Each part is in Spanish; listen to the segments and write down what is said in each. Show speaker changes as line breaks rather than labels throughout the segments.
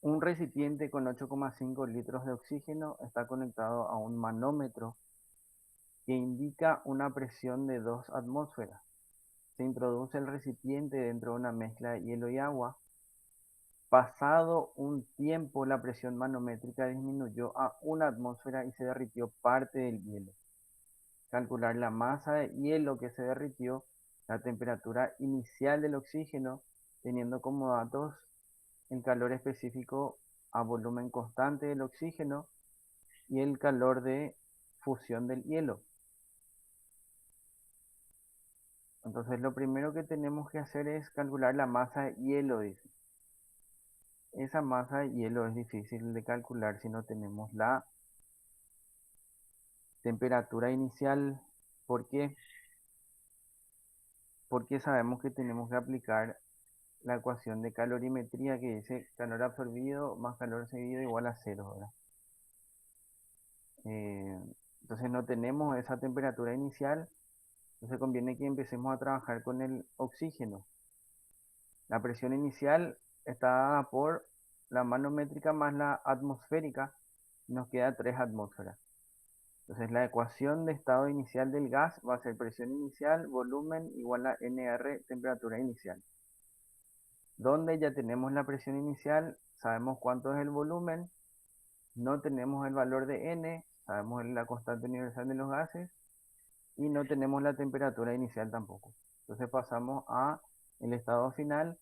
Un recipiente con 8,5 litros de oxígeno está conectado a un manómetro que indica una presión de 2 atmósferas. Se introduce el recipiente dentro de una mezcla de hielo y agua. Pasado un tiempo, la presión manométrica disminuyó a 1 atmósfera y se derritió parte del hielo. Calcular la masa de hielo que se derritió, la temperatura inicial del oxígeno, teniendo como datos el calor específico a volumen constante del oxígeno y el calor de fusión del hielo. Entonces lo primero que tenemos que hacer es calcular la masa de hielo, dice. Esa masa de hielo es difícil de calcular si no tenemos la temperatura inicial. ¿Por qué? Porque sabemos que tenemos que aplicar la ecuación de calorimetría que dice calor absorbido más calor cedido igual a cero, ¿verdad? Eh, entonces no tenemos esa temperatura inicial, entonces conviene que empecemos a trabajar con el oxígeno. La presión inicial está dada por la manométrica más la atmosférica, y nos queda 3 atmósferas. Entonces la ecuación de estado inicial del gas va a ser presión inicial, volumen igual a nr, temperatura inicial. Donde ya tenemos la presión inicial, sabemos cuánto es el volumen, no tenemos el valor de n, sabemos la constante universal de los gases y no tenemos la temperatura inicial tampoco. Entonces pasamos a el estado final,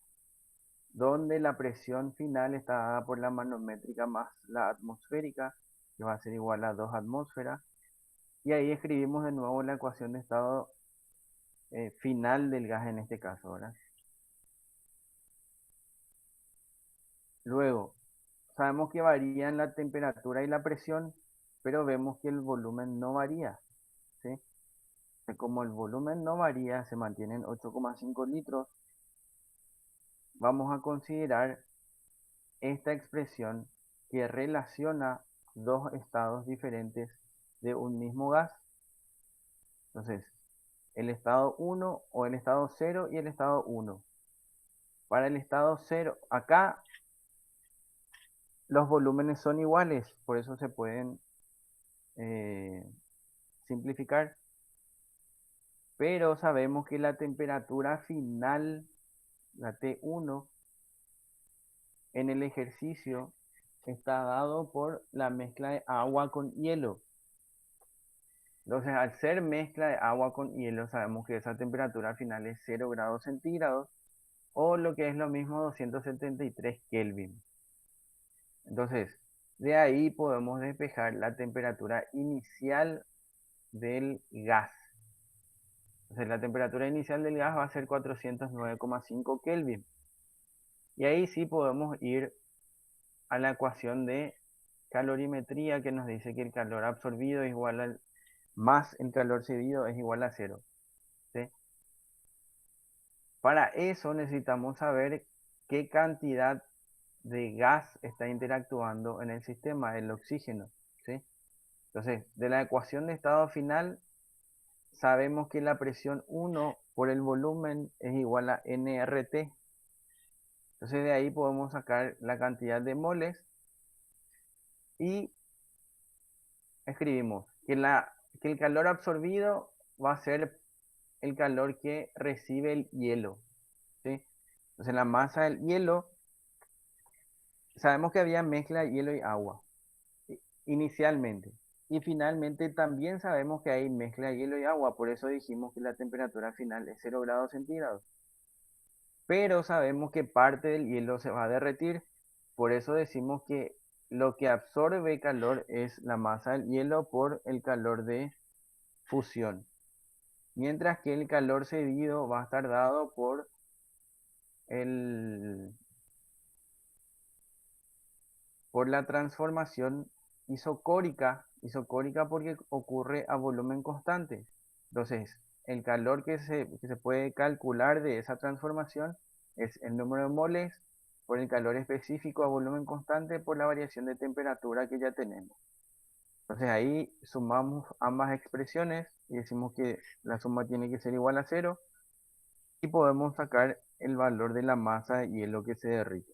donde la presión final está dada por la manométrica más la atmosférica, que va a ser igual a 2 atmósferas. Y ahí escribimos de nuevo la ecuación de estado final del gas en este caso, ¿verdad? Luego, sabemos que varían la temperatura y la presión, pero vemos que el volumen no varía, ¿sí? Como el volumen no varía, se mantiene en 8,5 litros, vamos a considerar esta expresión que relaciona dos estados diferentes de un mismo gas. Entonces, el estado 1 o el estado 0 y el estado 1. Para el estado 0, acá los volúmenes son iguales, por eso se pueden eh, simplificar, pero sabemos que la temperatura final, la T1, en el ejercicio está dado por la mezcla de agua con hielo. Entonces, al ser mezcla de agua con hielo, sabemos que esa temperatura final es 0 grados centígrados o lo que es lo mismo 273 Kelvin. Entonces, de ahí podemos despejar la temperatura inicial del gas. Entonces, la temperatura inicial del gas va a ser 409,5 Kelvin. Y ahí sí podemos ir a la ecuación de calorimetría que nos dice que el calor absorbido es igual al más el calor cedido es igual a cero, ¿sí? Para eso necesitamos saber qué cantidad de gas está interactuando en el sistema, el oxígeno, ¿sí? Entonces, de la ecuación de estado final, sabemos que la presión 1 por el volumen es igual a nRT. Entonces, de ahí podemos sacar la cantidad de moles y escribimos que el calor absorbido va a ser el calor que recibe el hielo, ¿sí? Entonces, la masa del hielo, sabemos que había mezcla de hielo y agua inicialmente. Y finalmente también sabemos que hay mezcla de hielo y agua, por eso dijimos que la temperatura final es 0 grados centígrados. Pero sabemos que parte del hielo se va a derretir, por eso decimos que lo que absorbe calor es la masa del hielo por el calor de fusión. Mientras que el calor cedido va a estar dado el, por la transformación isocórica porque ocurre a volumen constante. Entonces, el calor que se puede calcular de esa transformación es el número de moles por el calor específico a volumen constante por la variación de temperatura que ya tenemos. Entonces ahí sumamos ambas expresiones y decimos que la suma tiene que ser igual a cero y podemos sacar el valor de la masa de hielo que se derrite.